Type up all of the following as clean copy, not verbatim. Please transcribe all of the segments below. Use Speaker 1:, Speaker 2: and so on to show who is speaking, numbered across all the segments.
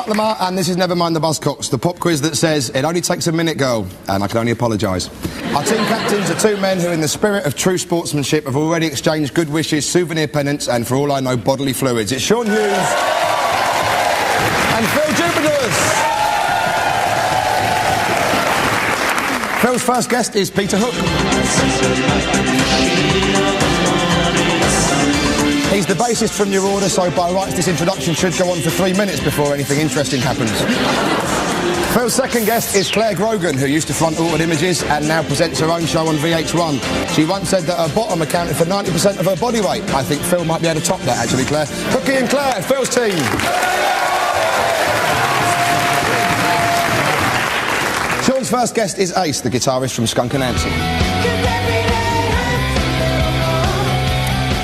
Speaker 1: Lamar, and this is Nevermind the Buzzcocks, the pop quiz that says, it only takes a minute, girl, and I can only apologise. Our team captains are two men who, in the spirit of true sportsmanship, have already exchanged good wishes, souvenir pennants, and, for all I know, bodily fluids. It's Sean Hughes and Phil Jupiters. Phil's first guest is Peter Hook. He's the bassist from New Order, so by rights this introduction should go on for 3 minutes before anything interesting happens. Phil's second guest is Claire Grogan, who used to front Altered Images and now presents her own show on VH1. She once said that her bottom accounted for 90% of her body weight. I think Phil might be able to top that, actually, Claire. Hooky and Claire, Phil's team. Sean's first guest is Ace, the guitarist from Skunk Anansie.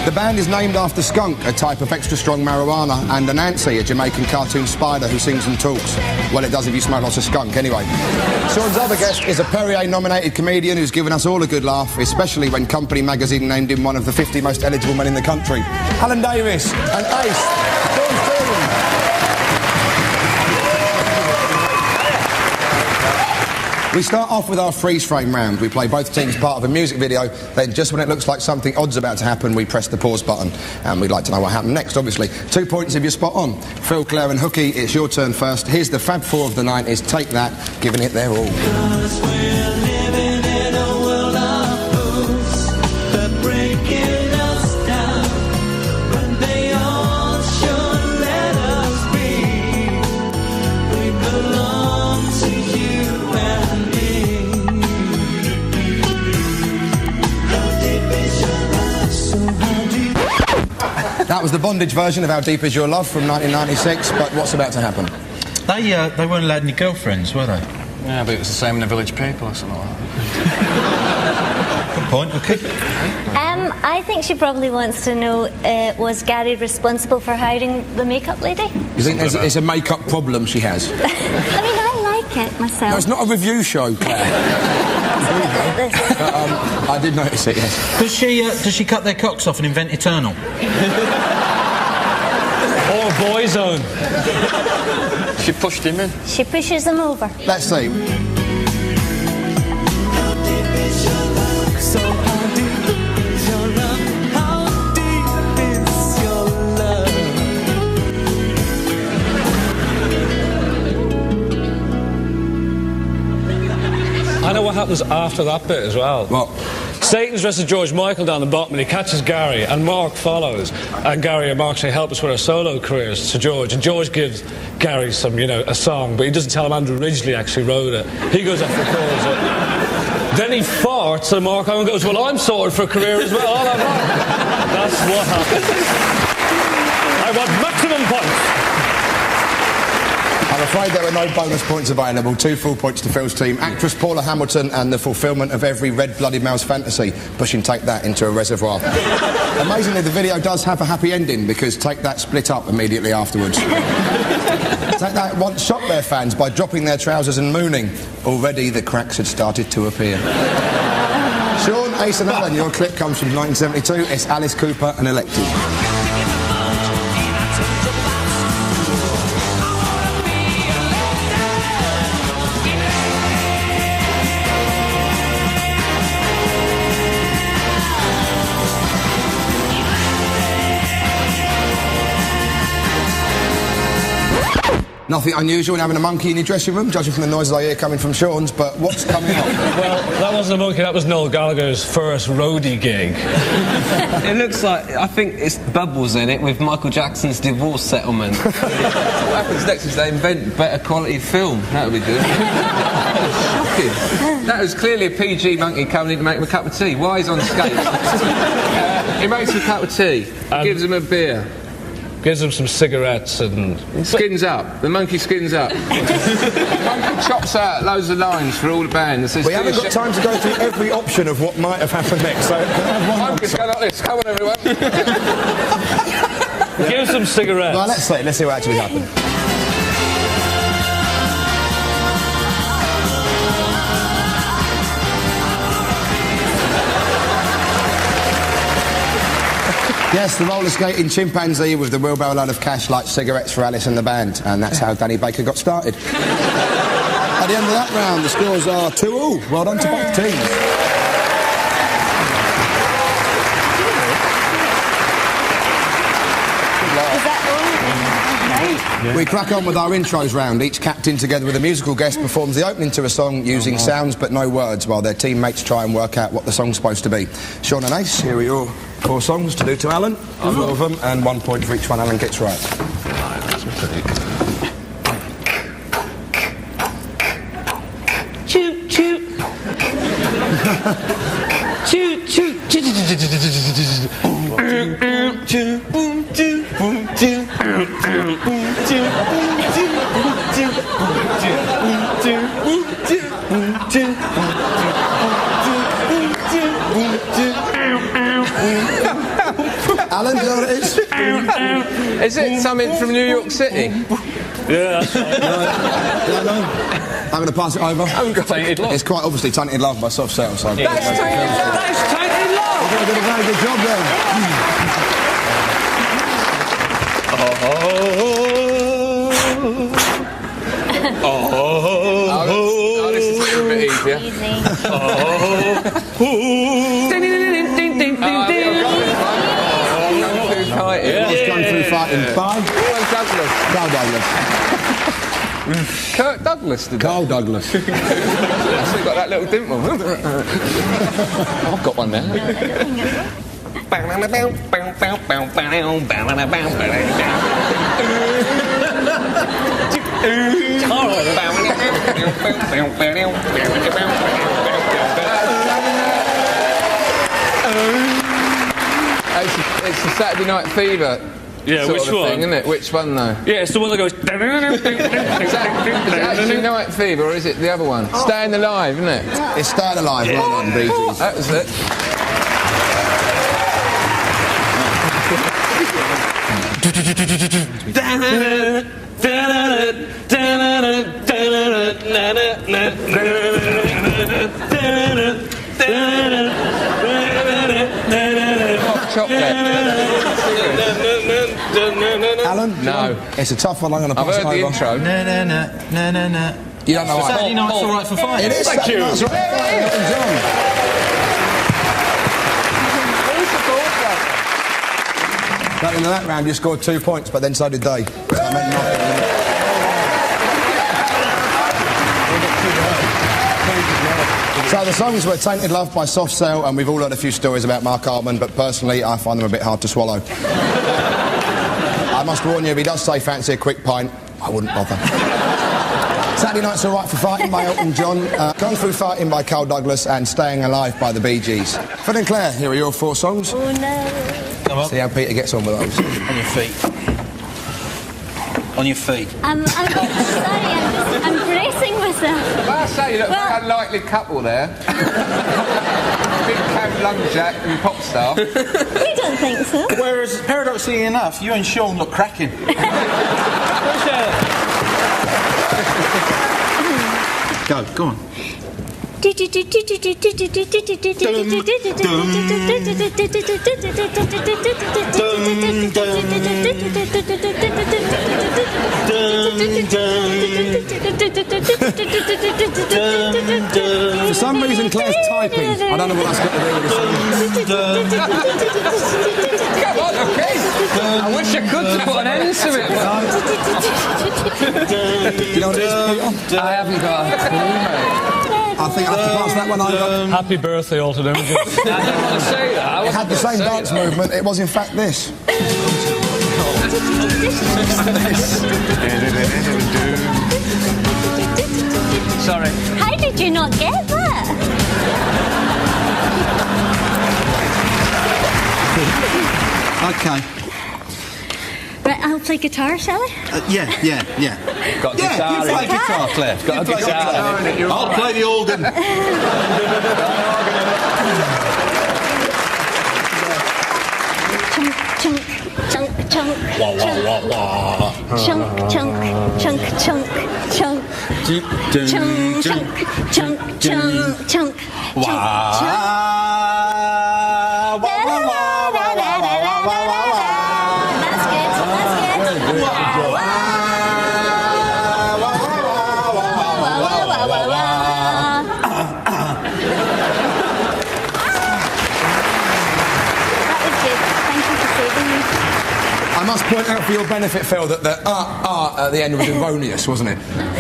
Speaker 1: The band is named after skunk, a type of extra-strong marijuana, and Anansie, a Jamaican cartoon spider who sings and talks. Well, it does if you smoke lots of skunk, anyway. Sean's other guest is a Perrier-nominated comedian who's given us all a good laugh, especially when Company magazine named him one of the 50 most eligible men in the country. Alan Davis and Ace, Sean's team. We start off with our freeze frame round. We play both teams part of a music video, then just when it looks like something odd's about to happen, we press the pause button. And we'd like to know what happened next, obviously. 2 points if you're spot on. Phil, Claire and Hooky, it's your turn first. Here's the Fab Four of the 90s. Take that, giving it their all. That was the Bondage version of How Deep Is Your Love from 1996, but what's about to happen?
Speaker 2: They weren't allowed any girlfriends, were they?
Speaker 3: Yeah, but it was the same in the Village People or something like
Speaker 2: that. Good point, okay.
Speaker 4: I think she probably wants to know, was Gary responsible for hiring the makeup lady?
Speaker 1: You think it's a makeup problem she has?
Speaker 4: I mean, I like it myself.
Speaker 1: No, it's not a review show, Claire. I did notice it, yes.
Speaker 2: Does she cut their cocks off and invent Eternal?
Speaker 3: Or Boyzone. She pushed him in.
Speaker 4: She pushes them over.
Speaker 1: Let's see.
Speaker 5: I know what happens after that bit as well.
Speaker 1: What?
Speaker 5: Satan's dressed as George Michael down the bottom and he catches Gary and Mark follows. And Gary and Mark say, help us with our solo careers to George. And George gives Gary some, a song, but he doesn't tell him Andrew Ridgeley actually wrote it. He goes off and records it. Then he farts and Mark Owen goes, well, I'm sorted for a career as well. All I'm right. That's what happens. I want maximum points.
Speaker 1: I'm afraid there were no bonus points available. 2 full points to Phil's team. Actress Paula Hamilton and the fulfilment of every red-blooded male's fantasy, pushing Take That into a reservoir. Amazingly, the video does have a happy ending because Take That split up immediately afterwards. Take That once shocked their fans by dropping their trousers and mooning. Already the cracks had started to appear. Sean, Ace and Alan, your clip comes from 1972. It's Alice Cooper and Elected. Nothing unusual in having a monkey in your dressing room, judging from the noises I hear coming from Sean's, but what's coming up?
Speaker 5: Well, that wasn't a monkey, that was Noel Gallagher's first roadie gig.
Speaker 6: It looks like, I think it's Bubbles in it with Michael Jackson's divorce settlement. What happens next is they invent better quality film. That would be good. That was shocking. That was clearly a PG monkey coming in to make him a cup of tea. Why he's on skates? He makes him a cup of tea, gives him a beer.
Speaker 5: Gives him some cigarettes and...
Speaker 6: Skins up. The monkey skins up. The monkey chops out loads of lines for all the bands.
Speaker 1: We haven't got time to go through every option of what might have happened next, so...
Speaker 6: Monkeys go like this. Come on, everyone.
Speaker 5: Give him some cigarettes.
Speaker 1: Well, let's see what actually happened. Yes, the roller skating chimpanzee with the wheelbarrow load of cash like cigarettes for Alice and the band, and that's how Danny Baker got started. At the end of that round, the scores are 2-2. Well done to both teams. We crack on with our intros round. Each captain, together with a musical guest, performs the opening to a song using sounds but no words, while their teammates try and work out what the song's supposed to be. Sean and Ace, here are your 4 songs to do to Alan. 4 of them, and 1 point for each one Alan gets right.
Speaker 3: Choo choo. Choo choo.
Speaker 1: Alan, do you know what it is?
Speaker 6: Is it something from New York City?
Speaker 5: Yeah, that's right.
Speaker 1: No. I'm going to pass it over.
Speaker 5: Tainted Love.
Speaker 1: It's quite obviously Tainted Love by Soft Cell. So
Speaker 6: That's Tainted Love! That's Tainted Love!
Speaker 1: You're going to do a very good job then.
Speaker 6: Oh, this is a little bit easier.
Speaker 4: Easy.
Speaker 1: It's gone through fighting by
Speaker 6: Douglas.
Speaker 1: Carl Douglas.
Speaker 6: Kirk Douglas did that.
Speaker 1: Carl Douglas.
Speaker 6: I've still got that little dimple. I've got one there. It's the Saturday Night Fever.
Speaker 5: Yeah, which one?
Speaker 6: Thing, isn't it? Which one though?
Speaker 5: Yeah, it's the one that goes.
Speaker 6: Is it actually Night Fever or is it the other one? Staying Alive, isn't it?
Speaker 1: It's Staying Alive, well done, Bee Gees.
Speaker 6: That was it. Chocolate.
Speaker 1: Alan?
Speaker 6: No.
Speaker 1: It's a tough one, I'm going to
Speaker 6: I've
Speaker 1: pass it
Speaker 6: heard the
Speaker 1: over.
Speaker 6: intro.
Speaker 2: Na.
Speaker 1: You don't know
Speaker 2: Saturday
Speaker 1: why?
Speaker 2: Night's Alright for Fighting.
Speaker 1: It is
Speaker 6: Thank
Speaker 1: Saturday
Speaker 6: you.
Speaker 1: Night's Alright for Fighting, Elton John. At the end of that round, you scored 2 points, but then so did they. So that meant nothing. So the songs were Tainted Love by Soft Cell, and we've all heard a few stories about Mark Hartman, but personally I find them a bit hard to swallow. I must warn you, if he does say fancy a quick pint, I wouldn't bother. Saturday Night's Alright for Fighting by Elton John, Gone Through Fighting by Carl Douglas, and Staying Alive by the Bee Gees. Phil and Claire, here are your 4 songs.
Speaker 4: Oh no.
Speaker 2: Come on.
Speaker 1: See how Peter gets on with those.
Speaker 2: On your feet. On your feet.
Speaker 4: I'm sorry, I'm bracing myself.
Speaker 6: Well, I say, you look
Speaker 4: Well-
Speaker 6: a very unlikely couple there. Big Cam Lumberjack and pop star.
Speaker 4: We don't think so.
Speaker 2: Whereas, paradoxically enough, you and Sean look cracking. Go on.
Speaker 1: For some reason, Claire's typing. I don't know what that's got to do with the song.
Speaker 6: Come on, okay. I wish I could to put an end to it.
Speaker 1: Do you know what it is, Peter?
Speaker 6: I haven't got a clue, mate.
Speaker 1: I think I have to pass that one over.
Speaker 5: Happy birthday, Alton Imogen.
Speaker 6: I didn't want to say that.
Speaker 1: It had the same dance movement. It was, in fact, this.
Speaker 6: Sorry.
Speaker 4: How did you not get that?
Speaker 2: Okay.
Speaker 4: Right, I'll play guitar, shall I?
Speaker 2: Yeah.
Speaker 6: Got
Speaker 2: Yeah,
Speaker 6: guitar
Speaker 2: you
Speaker 6: in
Speaker 2: play
Speaker 6: it.
Speaker 2: guitar, Claire.
Speaker 6: Got a guitar in it.
Speaker 2: I'll play the organ.
Speaker 4: Chunk, chunk, chunk, chunk, chunk, chunk, chunk, chunk, chunk, chunk, chunk, chunk, chunk, chunk, chunk.
Speaker 1: I must point out for your benefit, Phil, that the at the end was erroneous, wasn't it?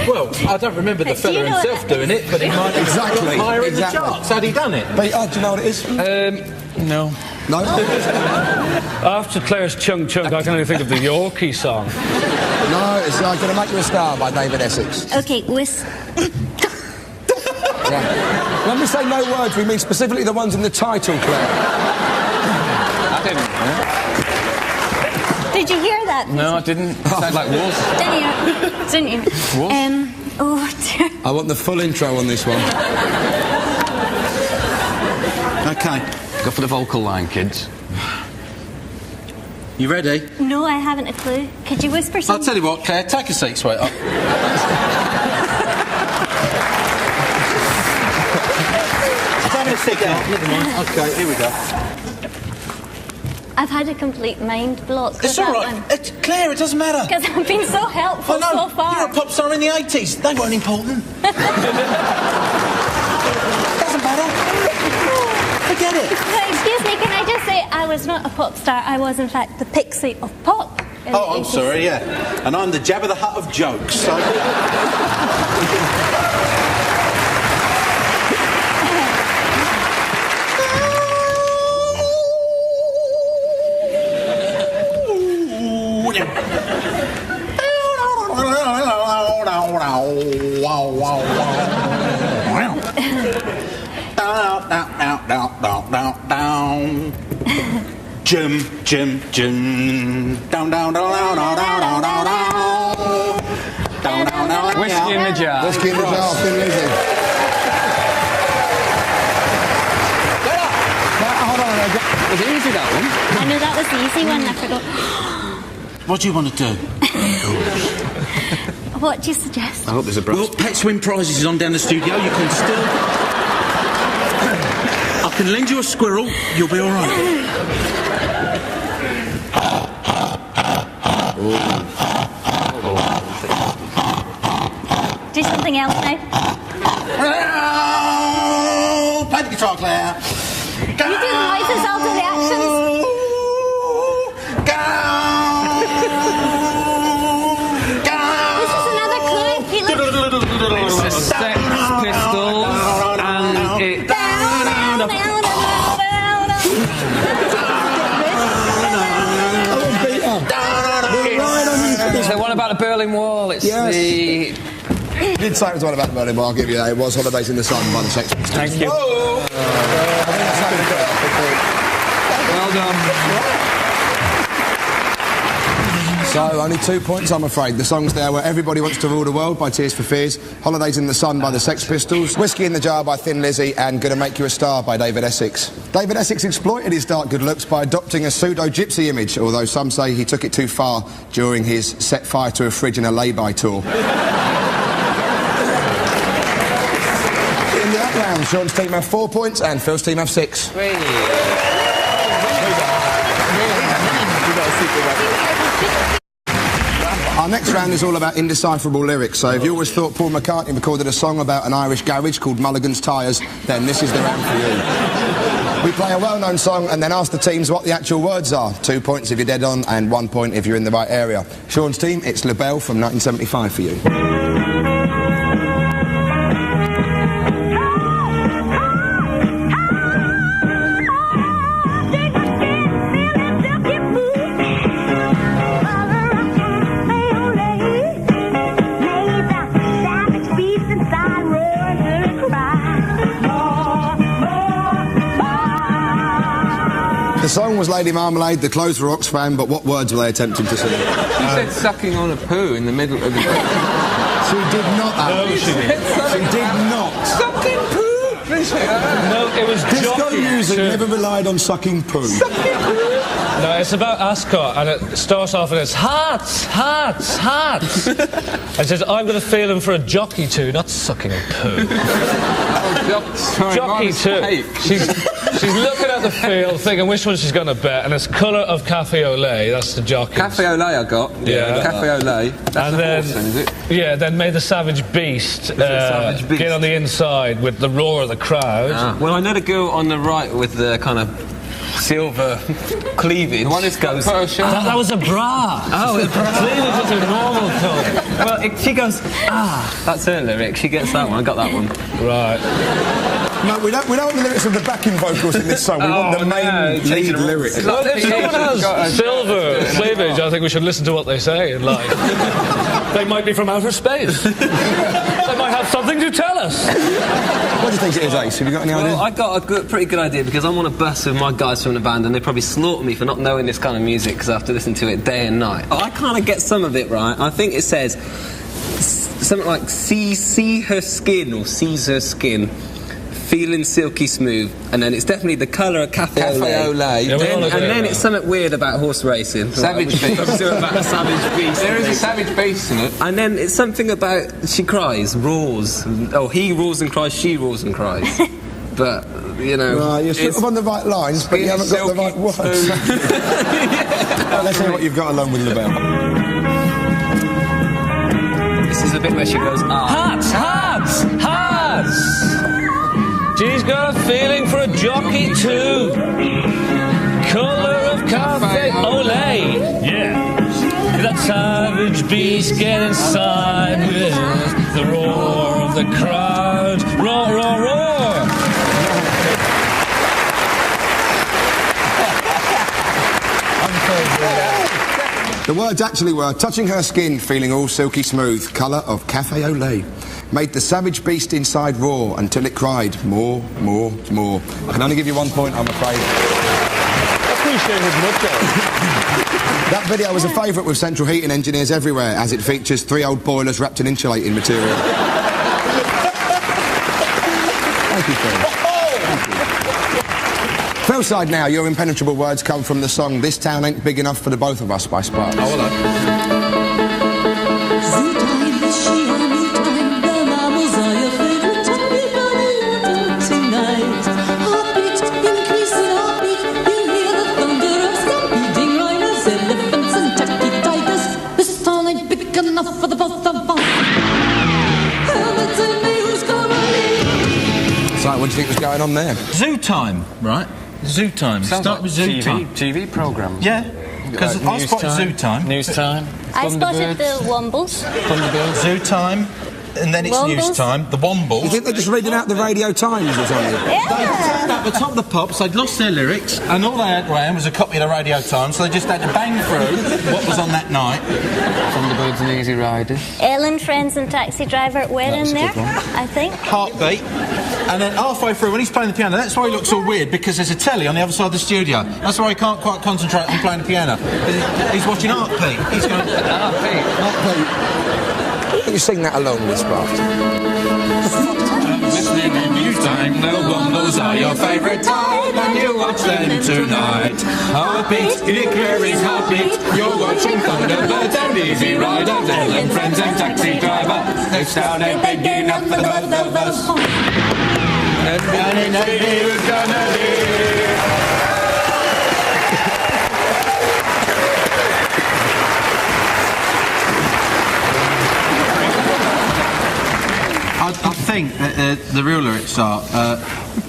Speaker 2: Well, I don't remember the
Speaker 4: Do
Speaker 2: fella
Speaker 4: you know
Speaker 2: himself
Speaker 4: what-
Speaker 2: doing it, but he might have
Speaker 1: Exactly,
Speaker 2: got higher in
Speaker 1: exactly.
Speaker 2: the charts. Had he done it?
Speaker 1: But, do you know what it is?
Speaker 6: No.
Speaker 1: No?
Speaker 5: After Claire's Chung Chung, I can only think of the Yorkie song.
Speaker 1: No, it's Going to Make You a Star by David Essex.
Speaker 4: Okay,
Speaker 1: Yeah. When we say no words, we mean specifically the ones in the title, Claire.
Speaker 6: I didn't.
Speaker 4: Did you hear that?
Speaker 6: No, I didn't. Sounds like was.
Speaker 4: Didn't you?
Speaker 6: What?
Speaker 4: Oh dear.
Speaker 1: I want the full intro on this one.
Speaker 2: Okay.
Speaker 6: Go for the vocal line, kids.
Speaker 2: You ready?
Speaker 4: No, I haven't a clue. Could you whisper
Speaker 2: I'll
Speaker 4: something?
Speaker 2: tell you what, Claire, take a seat, sweetheart. Having a cigarette. Never mind. Okay, here we go.
Speaker 4: I've had a complete mind block with
Speaker 2: It's all
Speaker 4: that
Speaker 2: right.
Speaker 4: one.
Speaker 2: Claire, it doesn't matter.
Speaker 4: Because I've been so helpful
Speaker 2: I know.
Speaker 4: so far.
Speaker 2: You're a pop star in the 80s. They weren't important. Doesn't matter. Forget it.
Speaker 4: Excuse me, can I just say I was not a pop star. I was, in fact, the pixie of pop. in the
Speaker 2: Oh, I'm
Speaker 4: 80s.
Speaker 2: sorry, yeah. And I'm the Jabba the Hutt of jokes. So... Jim, Jim, Jim. Down, down, down, down, down, down, down, down, down, down.
Speaker 6: Whiskey in the jar.
Speaker 1: Whiskey in the Jar, Thin Lizzy. Hold on,
Speaker 6: Was it easy, that one?
Speaker 4: I know that was the easy one. I forgot.
Speaker 2: What do you want to do?
Speaker 4: What do you suggest?
Speaker 6: I hope there's a brush.
Speaker 2: Well, Pet Swim Prizes is on down the studio. You can still... I can lend you a squirrel. You'll be all right.
Speaker 4: Do something else now.
Speaker 2: Play the guitar, Claire.
Speaker 4: You do the noises, I'll do the actions. This is another clue.
Speaker 6: It's the Sex Pistols and it... It's the one about the Berlin Wall. It's
Speaker 1: Yes.
Speaker 6: the...
Speaker 1: You did say it was one about Berlin Wall, I'll give you that. It was Holidays in the Sun by the Sex Pistols.
Speaker 6: Thank you. Well done.
Speaker 1: So, only 2 points, I'm afraid. The song's there were Everybody Wants to Rule the World by Tears for Fears, Holidays in the Sun by the Sex Pistols, Whiskey in the Jar by Thin Lizzy, and Gonna Make You a Star by David Essex. David Essex exploited his dark good looks by adopting a pseudo-gypsy image, although some say he took it too far during his Set Fire to a Fridge in a Lay-By tour. In that round, Sean's team have 4 points and Phil's team have 6. Our next round is all about indecipherable lyrics, so if you always thought Paul McCartney recorded a song about an Irish garage called Mulligan's Tyres, then this is the round for you. We play a well-known song and then ask the teams what the actual words are. 2 points if you're dead on and 1 point if you're in the right area. Sean's team, it's La Belle from 1975 for you. The song was Lady Marmalade, the clothes were Oxfam, but what words were they attempting to sing?
Speaker 6: You said sucking on a poo in the middle of the...
Speaker 1: She did not, Alice. She did not.
Speaker 6: Sucking poo!
Speaker 5: No, it was
Speaker 1: Disco
Speaker 5: jockey.
Speaker 1: music never relied on sucking poo.
Speaker 5: No, it's about Ascot, and it starts off and it's hearts, hearts, hearts. And it says, I'm going to feel him for a jockey too, not sucking a poo.
Speaker 6: Sorry,
Speaker 5: Jockey too. She's looking at the field, thinking which one she's going to bet, and it's colour of Cafe au lait. That's the jockey.
Speaker 6: Cafe au lait I got.
Speaker 5: Yeah.
Speaker 6: Cafe au lait. That's
Speaker 5: And
Speaker 6: a
Speaker 5: then,
Speaker 6: horse then, is it?
Speaker 5: yeah, then may the savage beast,
Speaker 6: Savage Beast?
Speaker 5: get on the inside with the roar of the crowd.
Speaker 6: Well, I know the girl on the right with the kind of silver cleavage.
Speaker 2: One is goes.
Speaker 3: That was a bra.
Speaker 6: Oh, it's
Speaker 3: Cleavage was a normal colour.
Speaker 6: well, she goes, that's her lyric. She gets that one. I got that one.
Speaker 5: Right.
Speaker 1: No, we don't want the lyrics of the backing vocals in this song. We want the main lead lyrics.
Speaker 5: Well, if someone has silver cleavage, I think we should listen to what they say in life. They might be from outer space. They might have something to tell us.
Speaker 1: What do you think it is, Ace? Have you got any idea?
Speaker 6: Well, I got a pretty good idea because I'm on a bus with my guys from the band and they probably slaughter me for not knowing this kind of music because I have to listen to it day and night. I kind of get some of it right. I think it says something like see her skin or sees her skin. Feeling silky smooth, and then it's definitely the colour of cafe au lait.
Speaker 5: Yeah,
Speaker 6: and then it's something weird about horse racing.
Speaker 2: Savage beast.
Speaker 6: About a savage beast.
Speaker 2: There is a savage beast in it.
Speaker 6: And then it's something about she cries, roars. Oh, he roars and cries, she roars and cries. But you know,
Speaker 1: Right, you're sort of on the right lines, but you haven't got the right words. Let's hear what you've got along with LaBelle.
Speaker 6: This is a bit where she goes,
Speaker 3: Hearts, hearts, hearts. She's got a feeling for a jockey too. Colour of cafe au lait. Yeah. That savage beast get inside with the roar of the crowd. Roar, roar, roar.
Speaker 1: The words actually were touching her skin, feeling all silky smooth, colour of cafe au lait. Made the savage beast inside roar until it cried, more, more, more. I can only give you 1 point, I'm afraid.
Speaker 5: Appreciate his nutshell.
Speaker 1: That video was a favourite with central heating engineers everywhere, as it features 3 old boilers wrapped in insulating material. Thank you, Phil. Phil's side now, your impenetrable words come from the song This Town Ain't Big Enough for the Both of Us by Sparks.
Speaker 5: Oh, hello.
Speaker 1: So, what do you think was going on there?
Speaker 3: Zoo time, right? Zoo time. Start with zoo time.
Speaker 2: TV programme.
Speaker 3: Yeah. Because I spotted zoo time.
Speaker 5: News time.
Speaker 4: I spotted the Wombles.
Speaker 3: Zoo time. And then it's
Speaker 4: Wombles.
Speaker 3: news time. The
Speaker 1: You
Speaker 3: Wombles.
Speaker 1: think they're just reading out the Radio Times or something?
Speaker 4: Yeah.
Speaker 3: At the top of the pops, they'd lost their lyrics, and all they had around was a copy of the Radio Times, so they just had to bang through what was on that night.
Speaker 2: Thunderbirds and Easy Riders.
Speaker 4: Ellen, Friends and Taxi Driver were in there, I think.
Speaker 3: Heartbeat. And then halfway through, when he's playing the piano, that's why he looks all weird, because there's a telly on the other side of the studio. That's why he can't quite concentrate on playing the piano. He's watching Heartbeat. He's going, Heartbeat.
Speaker 1: You sing that along with Sparks.
Speaker 3: Listening in news time, the Wombles are your favourite time, and you watch them tonight. Heartbeat, Clary's Heartbeat, you're watching Thunderbirds and Easy Riders, Ellen, Friends and Taxi Driver. This town ain't big enough for the both of us. And who's gonna live? I think the real lyrics are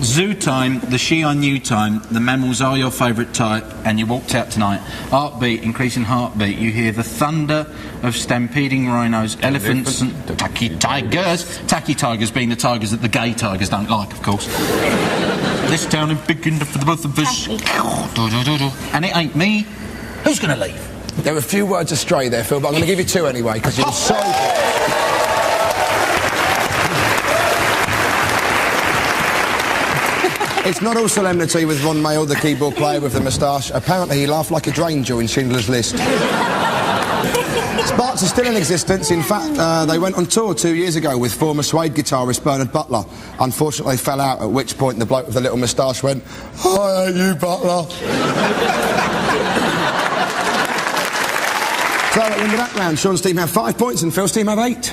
Speaker 3: zoo time, the she on you time, the mammals are your favourite type, and you walked out tonight. Heartbeat, increasing heartbeat, you hear the thunder of stampeding rhinos, elephants and tacky tigers. Tacky tigers being the tigers that the gay tigers don't like, of course. This town is big enough for the both of us. And it ain't me. Who's going to leave?
Speaker 1: There were a few words astray there, Phil, but I'm going to give you 2 anyway, because you're so... It's not all solemnity with Ron Mayle, the keyboard player with the moustache. Apparently he laughed like a drain during Schindler's List. Sparks are still in existence. In fact, they went on tour 2 years ago with former Suede guitarist Bernard Butler. Unfortunately, they fell out, at which point the bloke with the little moustache went, "I hate you, Butler." So at the end of that round, Sean's team have 5 points and Phil's team have 8.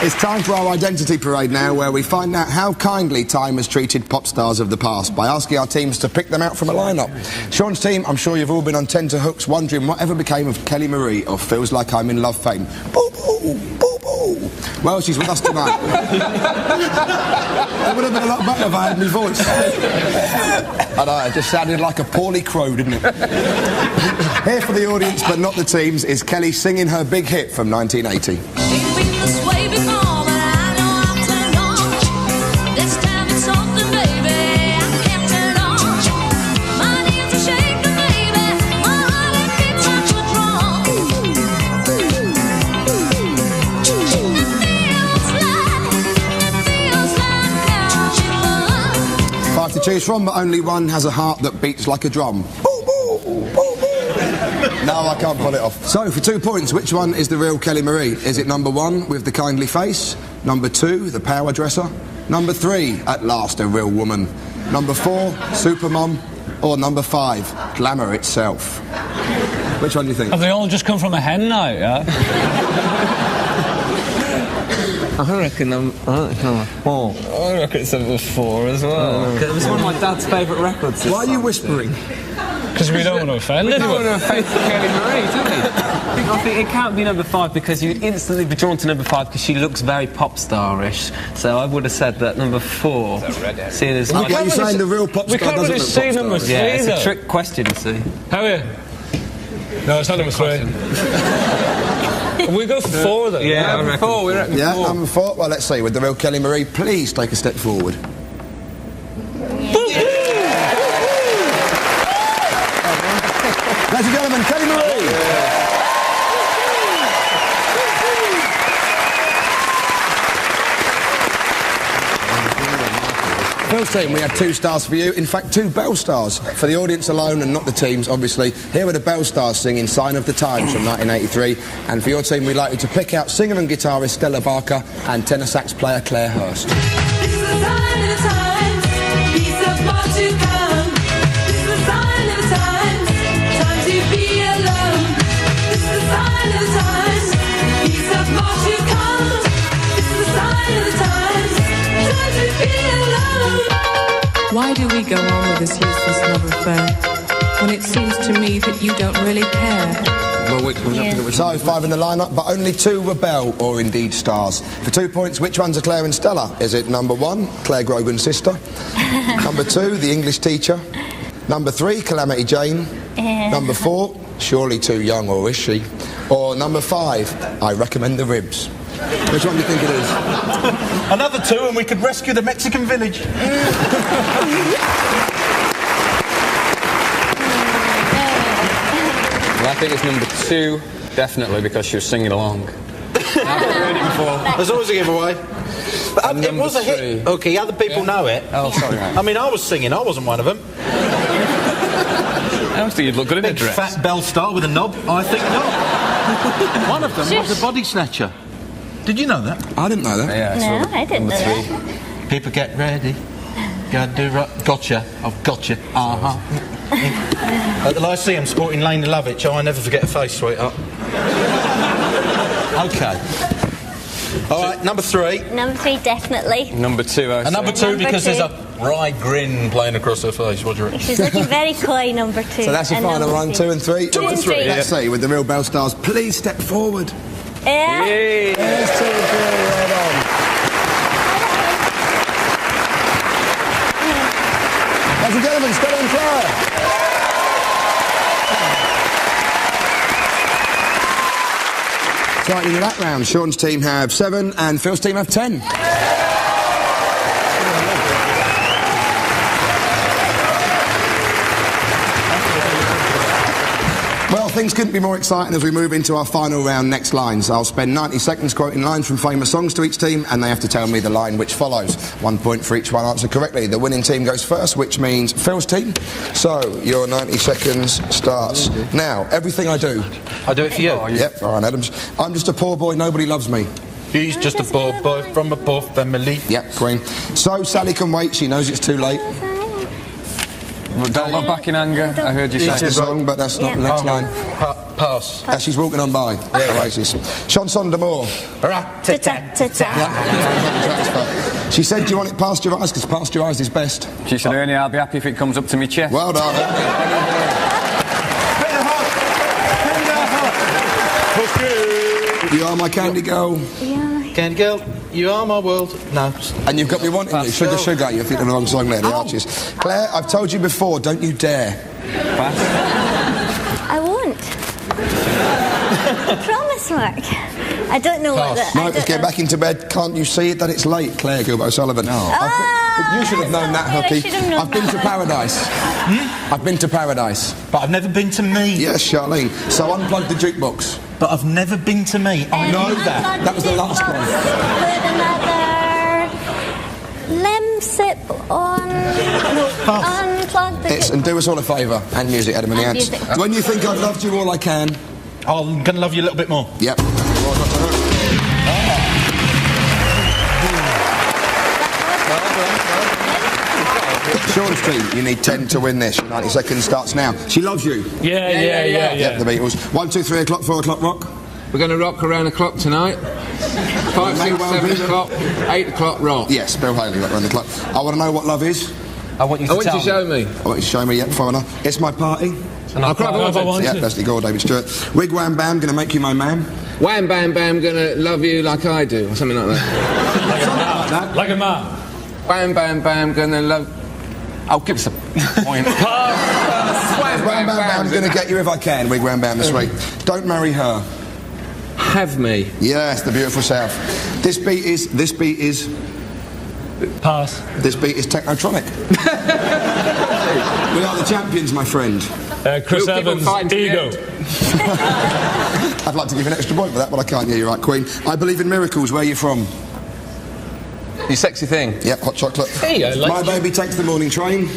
Speaker 1: It's time for our identity parade now, where we find out how kindly time has treated pop stars of the past by asking our teams to pick them out from a lineup. Sean's team, I'm sure you've all been on tenterhooks wondering whatever became of Kelly Marie of Feels Like I'm in Love fame. Boo boo, boo boo. Well, she's with us tonight. It would have been a lot better if I had my voice. I know, it just sounded like a poorly crow, didn't it? Here for the audience, but not the teams, is Kelly singing her big hit from 1980. To choose from, but only one has a heart that beats like a drum. Boo, boo, boo, boo. No, I can't pull it off. So, for 2 points, which one is the real Kelly Marie? Is it number 1, with the kindly face? Number 2, the power dresser? Number 3, at last, a real woman? Number 4, supermom? Or number 5, glamour itself? Which one do you think?
Speaker 5: Have they all just come from a hen night, yeah?
Speaker 6: I reckon I'm 4. I reckon it's number 4 as well. It was one of my dad's favourite records.
Speaker 1: Why are you whispering?
Speaker 5: Because we don't want to offend anyone.
Speaker 6: We don't want to offend Kelly Marie, do we? I think it can't be number 5 because you'd instantly be drawn to number 5 because she looks very pop star-ish. So I would have said that number 4. Seeing as
Speaker 1: What are you saying, the real pop star?
Speaker 5: We can't really see number 3,
Speaker 6: yeah, it's
Speaker 5: though.
Speaker 6: a trick question, you see.
Speaker 5: How are you? No, it's not number 3. We go for 4 then.
Speaker 6: Yeah, number 4. We reckon 4.
Speaker 1: Yeah, number 4. Well, let's see. With the real Kelly Marie, please take a step forward. Ladies and gentlemen, Kelly Marie. Phil's team, we had 2 stars for you. In fact, 2 Bell stars. For the audience alone and not the teams, obviously. Here are the Bell stars singing Sign of the Times from 1983. And for your team, we'd like you to pick out singer and guitarist Stella Barker and tenor sax player Claire Hurst.
Speaker 7: This is the sign of the times, peace of more to come. This is the sign of the times, time to be alone. This is the sign of the times, peace of more to come. This is the sign of the times, time to be alone.
Speaker 8: Why do we go on with this useless love affair when it seems to me that you don't really care?
Speaker 1: Well, so 5 in the lineup, but only 2 were Bell, or indeed stars. For 2 points, which ones are Claire and Stella? Is it number 1, Claire Grogan's sister? Number 2, the English teacher? Number 3, Calamity Jane? Number 4, surely too young, or is she? Or number 5, I recommend the ribs. Which one do you think it is?
Speaker 2: Another 2 and we could rescue the Mexican village.
Speaker 6: Well, I think it's number 2, definitely, because she was singing along. I've heard it before.
Speaker 2: There's always a giveaway. But it was a hit.
Speaker 6: 3.
Speaker 2: Okay, other people know it.
Speaker 6: Oh, sorry, mate.
Speaker 2: I mean, I was singing. I wasn't one of them.
Speaker 6: I think you'd look good in a
Speaker 2: Big
Speaker 6: dress.
Speaker 2: fat Bell star with a knob? I think not. One of them was a body snatcher. Did you know that?
Speaker 1: I didn't know that.
Speaker 6: Yeah,
Speaker 4: No, I didn't know that.
Speaker 2: People get ready. Gotta do right. Gotcha. I've gotcha. At the Lyceum sporting Lane Lovitch, I never forget a face, sweetheart. Okay. All right, number 3.
Speaker 4: Number 3, definitely.
Speaker 6: Number 2,
Speaker 2: And number 2
Speaker 4: Number
Speaker 2: because
Speaker 4: 2.
Speaker 2: there's a wry grin playing across her face. What do you reckon?
Speaker 4: She's looking very coy, number 2.
Speaker 1: So that's your
Speaker 4: And
Speaker 1: final
Speaker 4: number
Speaker 1: one,
Speaker 4: 3.
Speaker 1: 2 and 3?
Speaker 4: 2 and 3.
Speaker 1: Let's see, with the real Bell stars, please step forward.
Speaker 4: Yeah.
Speaker 1: There's 2 and 3, right on. Ladies and gentlemen, Stella and Claire. So in that round, Sean's team have 7 and Phil's team have 10. Well, things couldn't be more exciting as we move into our final round, next lines. I'll spend 90 seconds quoting lines from famous songs to each team, and they have to tell me the line which follows. 1 point for each one answered correctly. The winning team goes first, which means Phil's team. So, your 90 seconds starts now. Everything I do.
Speaker 2: I do it for you.
Speaker 1: Yep, Ryan Adams. I'm just a poor boy, nobody loves me.
Speaker 2: He's just a poor boy from a poor family.
Speaker 1: Yep, Queen. So, Sally can wait, she knows it's too late.
Speaker 6: Don't look back in anger, I heard you say.
Speaker 1: That's the song, but that's not the next line.
Speaker 2: Pass.
Speaker 1: As she's walking on by. Oasis. Chanson d'amour.
Speaker 4: Ta-ta-ta-ta.
Speaker 1: She said, do you want it past your eyes? Because past your eyes is best.
Speaker 9: She said, Ernie, I'll be happy if it comes up to me chest.
Speaker 1: Well done. You are my candy girl.
Speaker 4: Yeah.
Speaker 2: Candy girl, you are my world. No.
Speaker 1: And you've got me wanting me. Sugar, sugar. You're thinking the wrong song there, the Arches. Claire, I've told you before, don't you dare.
Speaker 4: I won't. I promise, Mark. I don't know what that...
Speaker 1: No,
Speaker 4: I
Speaker 1: let's
Speaker 4: don't
Speaker 1: get
Speaker 4: know.
Speaker 1: back into bed. Can't you see it that it's late? Claire Gilbert O'Sullivan. No. You should have known that,
Speaker 4: I
Speaker 1: Hooky.
Speaker 4: should have known
Speaker 1: I've been to
Speaker 4: that.
Speaker 1: paradise. I've been to paradise.
Speaker 2: But I've never been to me.
Speaker 1: Yes, Charlene. So unplug the jukebox.
Speaker 2: But I've never been to me. I know that.
Speaker 1: That was the last one.
Speaker 4: Put another lemsip on... No, unplug the...
Speaker 1: And do us all a favour. And music, Adam and the
Speaker 4: And
Speaker 1: Ants.
Speaker 4: music.
Speaker 1: When you think I've loved you all I can...
Speaker 2: I'm going to love you a little bit more.
Speaker 1: Yep. Sean's team, you need 10 to win this. 90 seconds starts now. She loves you.
Speaker 5: Yeah.
Speaker 1: The Beatles. 1, 2, 3 o'clock, 4 o'clock rock.
Speaker 6: We're going to rock around the clock tonight. 5, 6, 7 o'clock, 8 o'clock rock.
Speaker 1: Yes, Bill Haley, right around the clock. I want to know what love is.
Speaker 3: I want you to
Speaker 6: I want you
Speaker 3: tell
Speaker 6: to show me.
Speaker 1: I want you to show me, yep, fine enough. It's my party.
Speaker 6: And I'll cry
Speaker 5: If I want
Speaker 1: Yeah,
Speaker 5: to.
Speaker 1: Leslie Gore, David Stewart. Wig Wham Bam, gonna make you my man.
Speaker 6: Wham bam bam, gonna love you like I do, or something like that.
Speaker 5: Like a man.
Speaker 6: Wham bam bam, gonna love.
Speaker 3: Oh, give us a point.
Speaker 1: Wham Bam Bam's gonna get you if I can. Wig Wham Bam this week. Don't marry her.
Speaker 6: Have me.
Speaker 1: Yes, the beautiful South. This beat is
Speaker 5: Pass.
Speaker 1: Technotronic. We are the champions, my friend.
Speaker 5: Chris
Speaker 6: We'll keep on
Speaker 5: Evans,
Speaker 6: fighting to the
Speaker 5: Ego.
Speaker 6: end.
Speaker 1: I'd like to give you an extra point for that, but I can't. Yeah, you're right, Queen. I believe in miracles. Where are you from?
Speaker 6: You sexy thing.
Speaker 1: Yep, hot chocolate.
Speaker 5: Hey, I like
Speaker 1: My baby takes the morning train.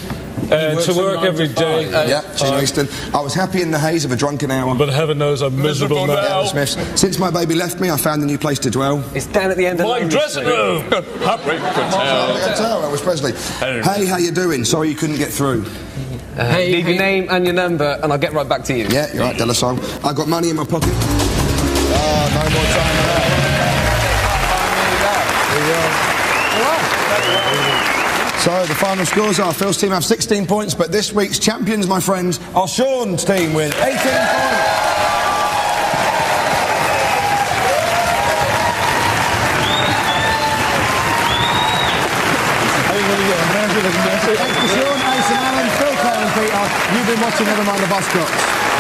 Speaker 5: to work every day.
Speaker 1: Yeah, she's Easton. I was happy in the haze of a drunken hour.
Speaker 5: But heaven knows I'm miserable now.
Speaker 1: Smiths. Since my baby left me, I found a new place to dwell.
Speaker 6: It's down at the end of
Speaker 5: My
Speaker 6: Lonely
Speaker 5: dressing
Speaker 6: Street.
Speaker 5: room. Happy
Speaker 1: That was Presley. Hey, how you doing? Sorry you couldn't get through.
Speaker 6: Leave your name and your number, and I'll get right back to you.
Speaker 1: Yeah, you're right, Della Song. I got money in my pocket. Oh, no more time for that. So the final scores are Phil's team have 16 points, but this week's champions, my friends, are Sean's team with 18 points. Thanks to Sean, Ace and Alan, Phil, Claire and Peter. You've been watching Never Mind the Buzzcocks.